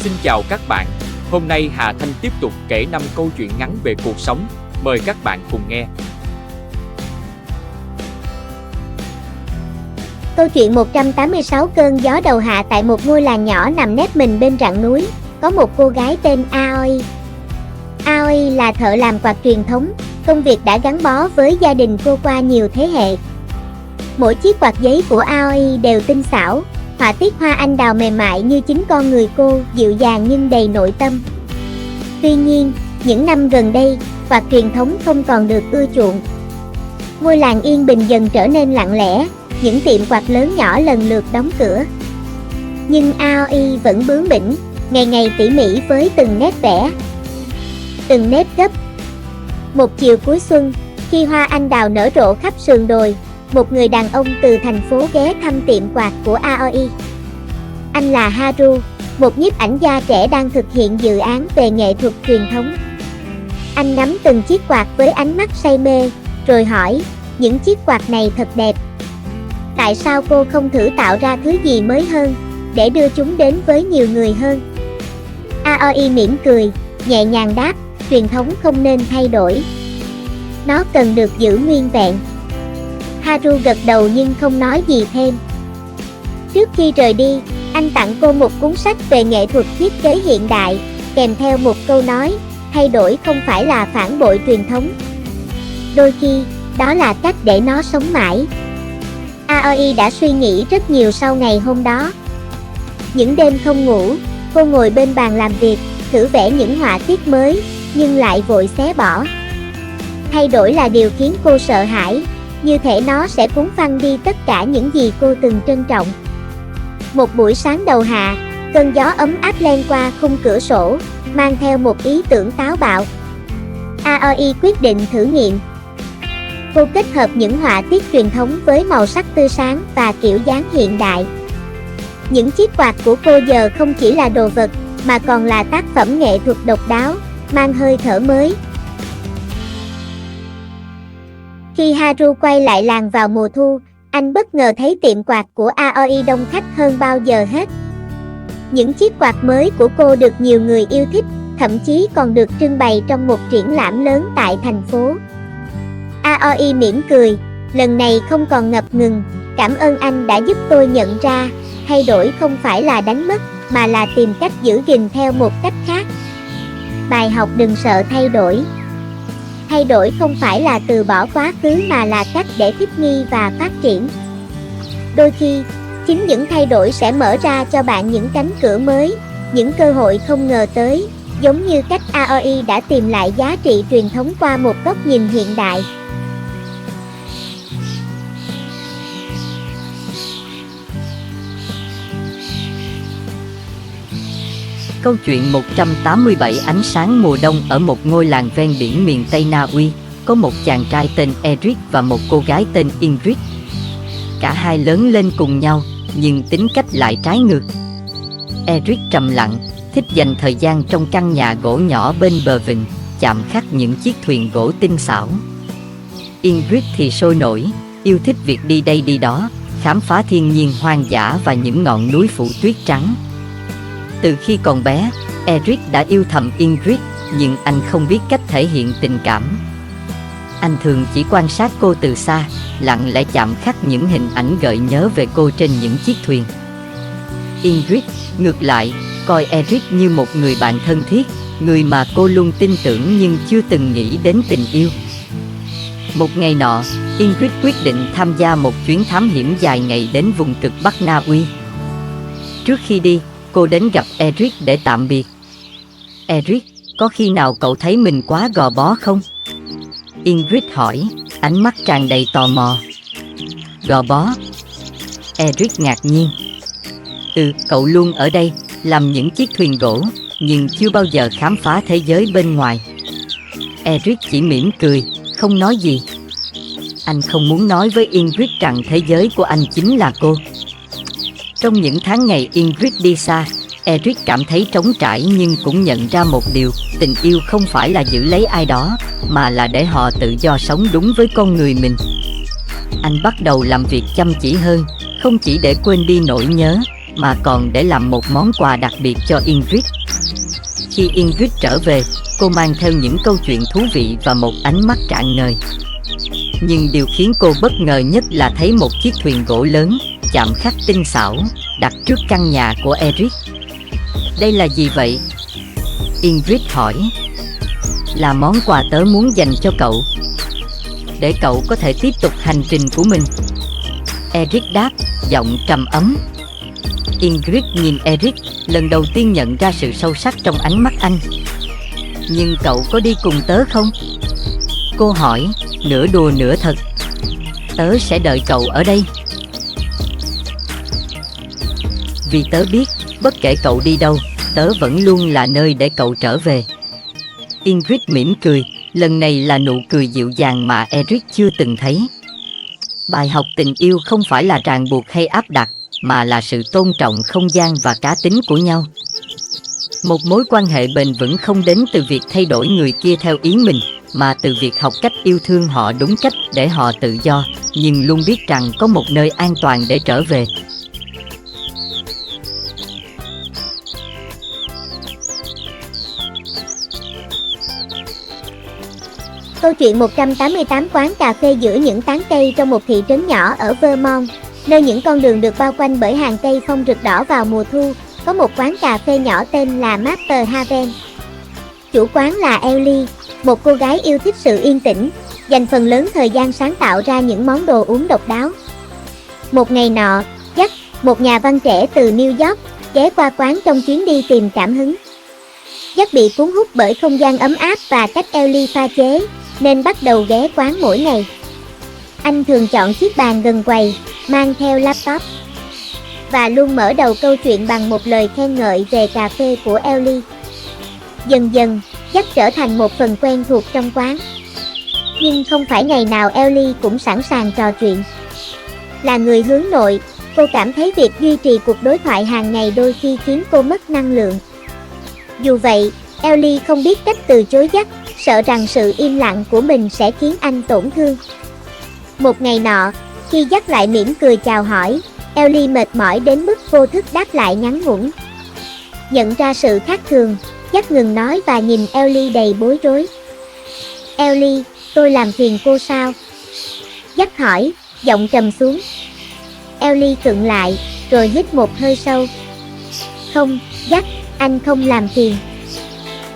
Xin chào các bạn, hôm nay Hà Thanh tiếp tục kể 5 câu chuyện ngắn về cuộc sống, mời các bạn cùng nghe. Câu chuyện 186. Cơn gió đầu hạ. Tại một ngôi làng nhỏ nằm nép mình bên rặng núi, có một cô gái tên Aoi. Aoi là thợ làm quạt truyền thống, công việc đã gắn bó với gia đình cô qua nhiều thế hệ. Mỗi chiếc quạt giấy của Aoi đều tinh xảo, họa tiết hoa anh đào mềm mại như chính con người cô, dịu dàng nhưng đầy nội tâm. Tuy nhiên, những năm gần đây, quạt truyền thống không còn được ưa chuộng. Ngôi làng yên bình dần trở nên lặng lẽ, những tiệm quạt lớn nhỏ lần lượt đóng cửa. Nhưng Aoi vẫn bướng bỉnh, ngày ngày tỉ mỉ với từng nét vẽ, từng nếp gấp. Một chiều cuối xuân, khi hoa anh đào nở rộ khắp sườn đồi, một người đàn ông từ thành phố ghé thăm tiệm quạt của Aoi. Anh là Haru, một nhiếp ảnh gia trẻ đang thực hiện dự án về nghệ thuật truyền thống. Anh ngắm từng chiếc quạt với ánh mắt say mê, rồi hỏi, những chiếc quạt này thật đẹp. Tại sao cô không thử tạo ra thứ gì mới hơn, để đưa chúng đến với nhiều người hơn? Aoi mỉm cười, nhẹ nhàng đáp, truyền thống không nên thay đổi. Nó cần được giữ nguyên vẹn. Haru gật đầu nhưng không nói gì thêm. Trước khi rời đi, anh tặng cô một cuốn sách về nghệ thuật thiết kế hiện đại, kèm theo một câu nói, thay đổi không phải là phản bội truyền thống. Đôi khi, đó là cách để nó sống mãi. Aoi đã suy nghĩ rất nhiều sau ngày hôm đó. Những đêm không ngủ, cô ngồi bên bàn làm việc, thử vẽ những họa tiết mới, nhưng lại vội xé bỏ. Thay đổi là điều khiến cô sợ hãi, như thể nó sẽ cuốn phăng đi tất cả những gì cô từng trân trọng. Một buổi sáng đầu hạ, cơn gió ấm áp len qua khung cửa sổ, mang theo một ý tưởng táo bạo. Aoi quyết định thử nghiệm. Cô kết hợp những họa tiết truyền thống với màu sắc tươi sáng và kiểu dáng hiện đại. Những chiếc quạt của cô giờ không chỉ là đồ vật, mà còn là tác phẩm nghệ thuật độc đáo, mang hơi thở mới. Khi Haru quay lại làng vào mùa thu, anh bất ngờ thấy tiệm quạt của Aoi đông khách hơn bao giờ hết. Những chiếc quạt mới của cô được nhiều người yêu thích, thậm chí còn được trưng bày trong một triển lãm lớn tại thành phố. Aoi mỉm cười, lần này không còn ngập ngừng, cảm ơn anh đã giúp tôi nhận ra, thay đổi không phải là đánh mất, mà là tìm cách giữ gìn theo một cách khác. Bài học: đừng sợ thay đổi. Thay đổi không phải là từ bỏ quá khứ mà là cách để thích nghi và phát triển. Đôi khi, chính những thay đổi sẽ mở ra cho bạn những cánh cửa mới, những cơ hội không ngờ tới, giống như cách Aoi đã tìm lại giá trị truyền thống qua một góc nhìn hiện đại. Câu chuyện 187. Ánh sáng mùa đông. Ở một ngôi làng ven biển miền Tây Na Uy, có một chàng trai tên Eric và một cô gái tên Ingrid. Cả hai lớn lên cùng nhau, nhưng tính cách lại trái ngược. Eric trầm lặng, thích dành thời gian trong căn nhà gỗ nhỏ bên bờ vịnh, chạm khắc những chiếc thuyền gỗ tinh xảo. Ingrid thì sôi nổi, yêu thích việc đi đây đi đó, khám phá thiên nhiên hoang dã và những ngọn núi phủ tuyết trắng. Từ khi còn bé, Eric đã yêu thầm Ingrid, nhưng anh không biết cách thể hiện tình cảm. Anh thường chỉ quan sát cô từ xa, lặng lẽ chạm khắc những hình ảnh gợi nhớ về cô trên những chiếc thuyền. Ingrid, ngược lại, coi Eric như một người bạn thân thiết, người mà cô luôn tin tưởng nhưng chưa từng nghĩ đến tình yêu. Một ngày nọ, Ingrid quyết định tham gia một chuyến thám hiểm dài ngày đến vùng cực Bắc Na Uy. Trước khi đi, cô đến gặp Eric để tạm biệt. Eric, có khi nào cậu thấy mình quá gò bó không? Ingrid hỏi, ánh mắt tràn đầy tò mò. Gò bó? Eric ngạc nhiên. Cậu luôn ở đây, làm những chiếc thuyền gỗ, nhưng chưa bao giờ khám phá thế giới bên ngoài. Eric chỉ mỉm cười, không nói gì. Anh không muốn nói với Ingrid rằng thế giới của anh chính là cô. Trong những tháng ngày Ingrid đi xa, Eric cảm thấy trống trải nhưng cũng nhận ra một điều, tình yêu không phải là giữ lấy ai đó, mà là để họ tự do sống đúng với con người mình. Anh bắt đầu làm việc chăm chỉ hơn, không chỉ để quên đi nỗi nhớ, mà còn để làm một món quà đặc biệt cho Ingrid. Khi Ingrid trở về, cô mang theo những câu chuyện thú vị và một ánh mắt rạng ngời. Nhưng điều khiến cô bất ngờ nhất là thấy một chiếc thuyền gỗ lớn, chạm khắc tinh xảo, đặt trước căn nhà của Eric. Đây là gì vậy? Ingrid hỏi. Là món quà tớ muốn dành cho cậu, để cậu có thể tiếp tục hành trình của mình. Eric đáp, giọng trầm ấm. Ingrid nhìn Eric, lần đầu tiên nhận ra sự sâu sắc trong ánh mắt anh. Nhưng cậu có đi cùng tớ không? Cô hỏi, nửa đùa nửa thật. Tớ sẽ đợi cậu ở đây. Vì tớ biết, bất kể cậu đi đâu, tớ vẫn luôn là nơi để cậu trở về. Ingrid mỉm cười, lần này là nụ cười dịu dàng mà Eric chưa từng thấy. Bài học tình yêu không phải là ràng buộc hay áp đặt, mà là sự tôn trọng không gian và cá tính của nhau. Một mối quan hệ bền vững không đến từ việc thay đổi người kia theo ý mình, mà từ việc học cách yêu thương họ đúng cách để họ tự do, nhưng luôn biết rằng có một nơi an toàn để trở về. Câu chuyện 188. Quán cà phê giữa những tán cây trong một thị trấn nhỏ ở Vermont, nơi những con đường được bao quanh bởi hàng cây phong rực đỏ vào mùa thu, có một quán cà phê nhỏ tên là Maple Haven. Chủ quán là Ellie, một cô gái yêu thích sự yên tĩnh, dành phần lớn thời gian sáng tạo ra những món đồ uống độc đáo. Một ngày nọ, Jack, một nhà văn trẻ từ New York, ghé qua quán trong chuyến đi tìm cảm hứng. Jack bị cuốn hút bởi không gian ấm áp và cách Ellie pha chế, nên bắt đầu ghé quán mỗi ngày. Anh thường chọn chiếc bàn gần quầy, mang theo laptop, và luôn mở đầu câu chuyện bằng một lời khen ngợi về cà phê của Ellie. Dần dần, Jack trở thành một phần quen thuộc trong quán. Nhưng không phải ngày nào Ellie cũng sẵn sàng trò chuyện. Là người hướng nội, cô cảm thấy việc duy trì cuộc đối thoại hàng ngày đôi khi khiến cô mất năng lượng. Dù vậy, Ellie không biết cách từ chối Jack, sợ rằng sự im lặng của mình sẽ khiến anh tổn thương. Một ngày nọ, khi Jack lại mỉm cười chào hỏi, Ellie mệt mỏi đến mức vô thức đáp lại ngắn ngủn. Nhận ra sự khác thường, Jack ngừng nói và nhìn Ellie đầy bối rối. Ellie, tôi làm phiền cô sao? Jack hỏi, giọng trầm xuống. Ellie khựng lại, rồi hít một hơi sâu. Không, Jack, anh không làm phiền.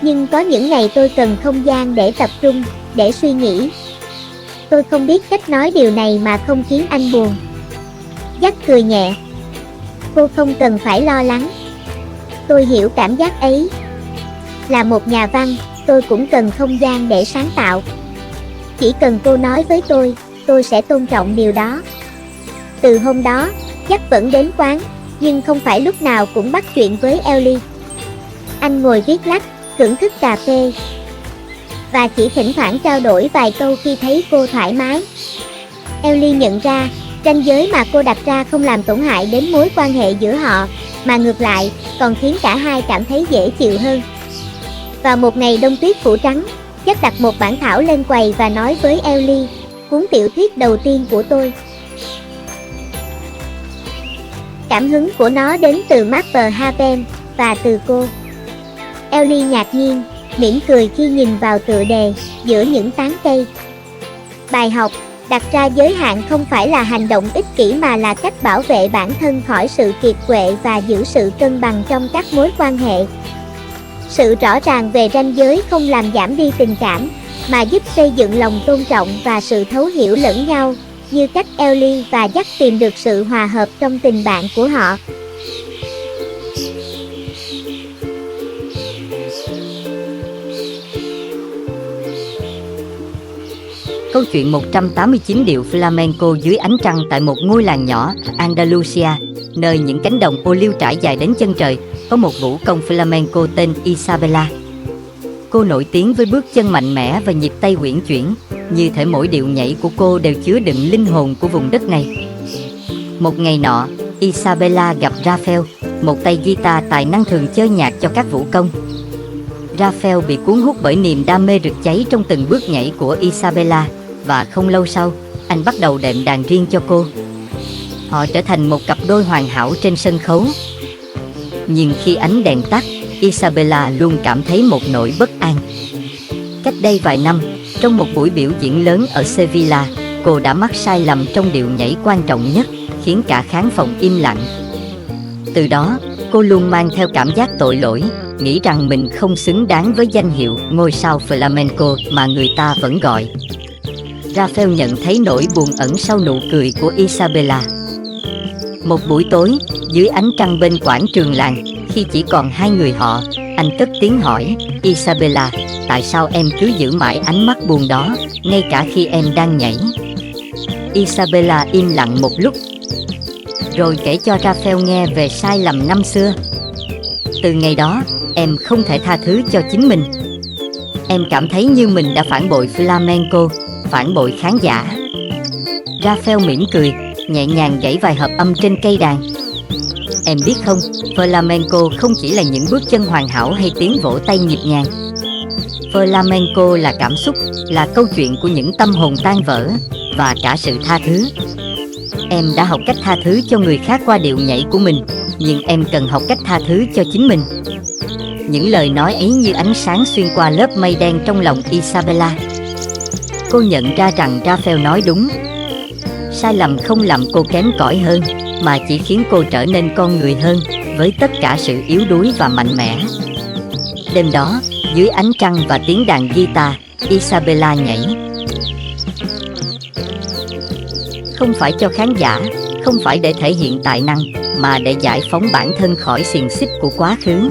Nhưng có những ngày tôi cần không gian để tập trung, để suy nghĩ. Tôi không biết cách nói điều này mà không khiến anh buồn. Jack cười nhẹ. Cô không cần phải lo lắng. Tôi hiểu cảm giác ấy. Là một nhà văn, tôi cũng cần không gian để sáng tạo. Chỉ cần cô nói với tôi sẽ tôn trọng điều đó. Từ hôm đó, Jack vẫn đến quán, nhưng không phải lúc nào cũng bắt chuyện với Ellie. Anh ngồi viết lách, thưởng thức cà phê, và chỉ thỉnh thoảng trao đổi vài câu khi thấy cô thoải mái. Ellie nhận ra, ranh giới mà cô đặt ra không làm tổn hại đến mối quan hệ giữa họ, mà ngược lại, còn khiến cả hai cảm thấy dễ chịu hơn. Vào một ngày đông tuyết phủ trắng, Jack đặt một bản thảo lên quầy và nói với Ellie, cuốn tiểu thuyết đầu tiên của tôi. Cảm hứng của nó đến từ Maple Haven, và từ cô. Ellie ngạc nhiên, mỉm cười khi nhìn vào tựa đề, giữa những tán cây. Bài học, đặt ra giới hạn không phải là hành động ích kỷ mà là cách bảo vệ bản thân khỏi sự kiệt quệ và giữ sự cân bằng trong các mối quan hệ. Sự rõ ràng về ranh giới không làm giảm đi tình cảm, mà giúp xây dựng lòng tôn trọng và sự thấu hiểu lẫn nhau, như cách Ellie và Jack tìm được sự hòa hợp trong tình bạn của họ. Câu chuyện 189 điệu flamenco dưới ánh trăng tại một ngôi làng nhỏ, Andalusia, nơi những cánh đồng ô liu trải dài đến chân trời, có một vũ công flamenco tên Isabella. Cô nổi tiếng với bước chân mạnh mẽ và nhịp tay uyển chuyển, như thể mỗi điệu nhảy của cô đều chứa đựng linh hồn của vùng đất này. Một ngày nọ, Isabella gặp Raphael, một tay guitar tài năng thường chơi nhạc cho các vũ công. Raphael bị cuốn hút bởi niềm đam mê rực cháy trong từng bước nhảy của Isabella, và không lâu sau, anh bắt đầu đệm đàn riêng cho cô. Họ trở thành một cặp đôi hoàn hảo trên sân khấu. Nhưng khi ánh đèn tắt, Isabella luôn cảm thấy một nỗi bất an. Cách đây vài năm, trong một buổi biểu diễn lớn ở Sevilla, cô đã mắc sai lầm trong điệu nhảy quan trọng nhất, khiến cả khán phòng im lặng. Từ đó, cô luôn mang theo cảm giác tội lỗi, nghĩ rằng mình không xứng đáng với danh hiệu ngôi sao flamenco mà người ta vẫn gọi. Raphael nhận thấy nỗi buồn ẩn sau nụ cười của Isabella. Một buổi tối, dưới ánh trăng bên quảng trường làng, khi chỉ còn hai người họ, anh cất tiếng hỏi, Isabella, tại sao em cứ giữ mãi ánh mắt buồn đó, ngay cả khi em đang nhảy? Isabella im lặng một lúc, rồi kể cho Raphael nghe về sai lầm năm xưa. Từ ngày đó, em không thể tha thứ cho chính mình. Em cảm thấy như mình đã phản bội flamenco, phản bội khán giả. Raphael mỉm cười, nhẹ nhàng gảy vài hợp âm trên cây đàn. Em biết không, flamenco không chỉ là những bước chân hoàn hảo hay tiếng vỗ tay nhịp nhàng. Flamenco là cảm xúc, là câu chuyện của những tâm hồn tan vỡ, và cả sự tha thứ. Em đã học cách tha thứ cho người khác qua điệu nhảy của mình, nhưng em cần học cách tha thứ cho chính mình. Những lời nói ấy như ánh sáng xuyên qua lớp mây đen trong lòng Isabella. Cô nhận ra rằng Raphael nói đúng. Sai lầm không làm cô kém cỏi hơn, mà chỉ khiến cô trở nên con người hơn, với tất cả sự yếu đuối và mạnh mẽ. Đêm đó, dưới ánh trăng và tiếng đàn guitar, Isabella nhảy. Không phải cho khán giả, không phải để thể hiện tài năng, mà để giải phóng bản thân khỏi xiềng xích của quá khứ.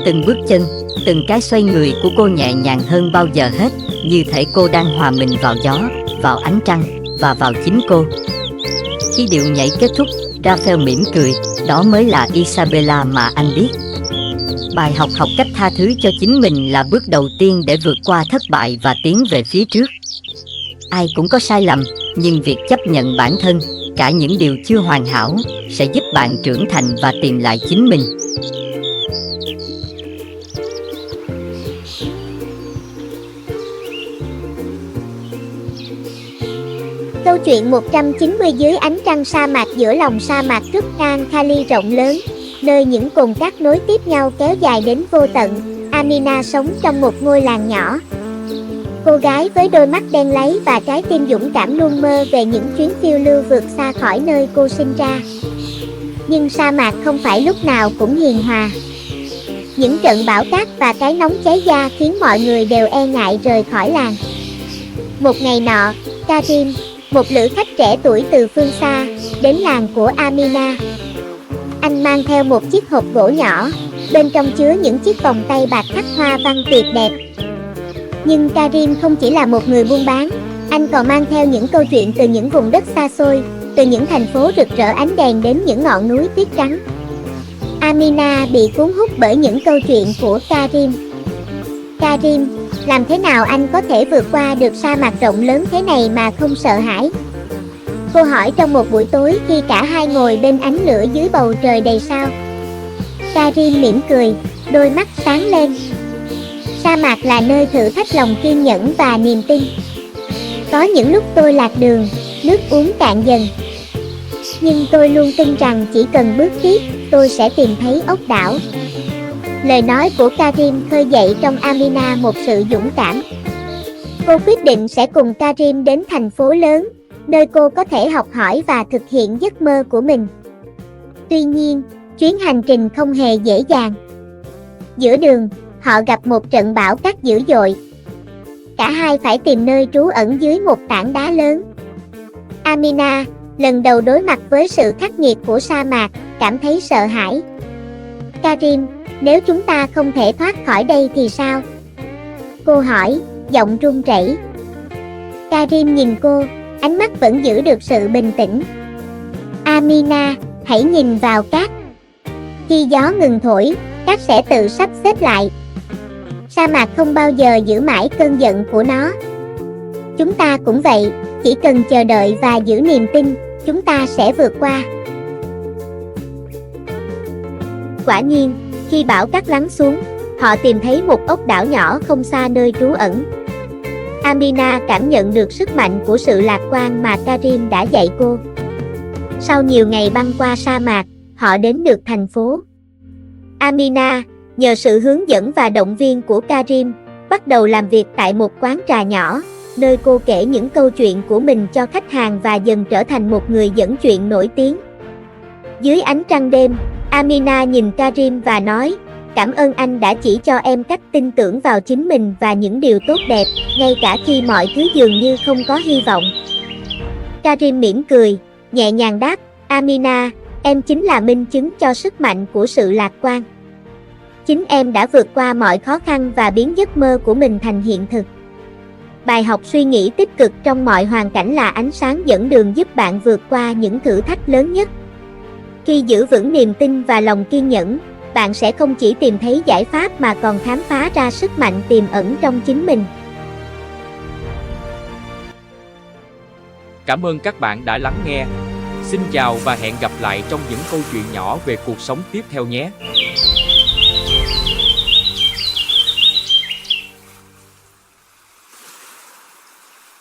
Từng bước chân, từng cái xoay người của cô nhẹ nhàng hơn bao giờ hết, như thể cô đang hòa mình vào gió, vào ánh trăng và vào chính cô. Khi điệu nhảy kết thúc, Raphael mỉm cười, đó mới là Isabella mà anh biết. Bài học học cách tha thứ cho chính mình là bước đầu tiên để vượt qua thất bại và tiến về phía trước. Ai cũng có sai lầm, nhưng việc chấp nhận bản thân, cả những điều chưa hoàn hảo, sẽ giúp bạn trưởng thành và tìm lại chính mình. Câu chuyện 190 dưới ánh trăng sa mạc. Giữa lòng sa mạc Rub Al Khali rộng lớn, nơi những cồn cát nối tiếp nhau kéo dài đến vô tận, Amina sống trong một ngôi làng nhỏ. Cô gái với đôi mắt đen láy và trái tim dũng cảm luôn mơ về những chuyến phiêu lưu vượt xa khỏi nơi cô sinh ra. Nhưng sa mạc không phải lúc nào cũng hiền hòa. Những trận bão cát và cái nóng cháy da khiến mọi người đều e ngại rời khỏi làng. Một ngày nọ, Karim, một lữ khách trẻ tuổi từ phương xa, đến làng của Amina. Anh mang theo một chiếc hộp gỗ nhỏ, bên trong chứa những chiếc vòng tay bạc khắc hoa văn tuyệt đẹp. Nhưng Karim không chỉ là một người buôn bán, anh còn mang theo những câu chuyện từ những vùng đất xa xôi, từ những thành phố rực rỡ ánh đèn đến những ngọn núi tuyết trắng. Amina bị cuốn hút bởi những câu chuyện của Karim. Karim, làm thế nào anh có thể vượt qua được sa mạc rộng lớn thế này mà không sợ hãi? Cô hỏi trong một buổi tối khi cả hai ngồi bên ánh lửa dưới bầu trời đầy sao. Karim mỉm cười, đôi mắt sáng lên. Sa mạc là nơi thử thách lòng kiên nhẫn và niềm tin. Có những lúc tôi lạc đường, nước uống cạn dần. Nhưng tôi luôn tin rằng chỉ cần bước tiếp, tôi sẽ tìm thấy ốc đảo. Lời nói của Karim khơi dậy trong Amina một sự dũng cảm. Cô quyết định sẽ cùng Karim đến thành phố lớn, nơi cô có thể học hỏi và thực hiện giấc mơ của mình. Tuy nhiên, chuyến hành trình không hề dễ dàng. Giữa đường, họ gặp một trận bão cát dữ dội. Cả hai phải tìm nơi trú ẩn dưới một tảng đá lớn. Amina, lần đầu đối mặt với sự khắc nghiệt của sa mạc, cảm thấy sợ hãi. Karim, nếu chúng ta không thể thoát khỏi đây thì sao? Cô hỏi, giọng run rẩy. Karim nhìn cô, ánh mắt vẫn giữ được sự bình tĩnh. Amina, hãy nhìn vào cát. Khi gió ngừng thổi, cát sẽ tự sắp xếp lại. Sa mạc không bao giờ giữ mãi cơn giận của nó. Chúng ta cũng vậy, chỉ cần chờ đợi và giữ niềm tin, chúng ta sẽ vượt qua. Quả nhiên, khi bão cát lắng xuống, họ tìm thấy một ốc đảo nhỏ không xa nơi trú ẩn. Amina cảm nhận được sức mạnh của sự lạc quan mà Karim đã dạy cô. Sau nhiều ngày băng qua sa mạc, họ đến được thành phố. Amina, nhờ sự hướng dẫn và động viên của Karim, bắt đầu làm việc tại một quán trà nhỏ, nơi cô kể những câu chuyện của mình cho khách hàng và dần trở thành một người dẫn chuyện nổi tiếng. Dưới ánh trăng đêm, Amina nhìn Karim và nói, cảm ơn anh đã chỉ cho em cách tin tưởng vào chính mình và những điều tốt đẹp, ngay cả khi mọi thứ dường như không có hy vọng. Karim mỉm cười, nhẹ nhàng đáp, Amina, em chính là minh chứng cho sức mạnh của sự lạc quan. Chính em đã vượt qua mọi khó khăn và biến giấc mơ của mình thành hiện thực. Bài học suy nghĩ tích cực trong mọi hoàn cảnh là ánh sáng dẫn đường giúp bạn vượt qua những thử thách lớn nhất. Khi giữ vững niềm tin và lòng kiên nhẫn, bạn sẽ không chỉ tìm thấy giải pháp mà còn khám phá ra sức mạnh tiềm ẩn trong chính mình. Cảm ơn các bạn đã lắng nghe. Xin chào và hẹn gặp lại trong những câu chuyện nhỏ về cuộc sống tiếp theo nhé.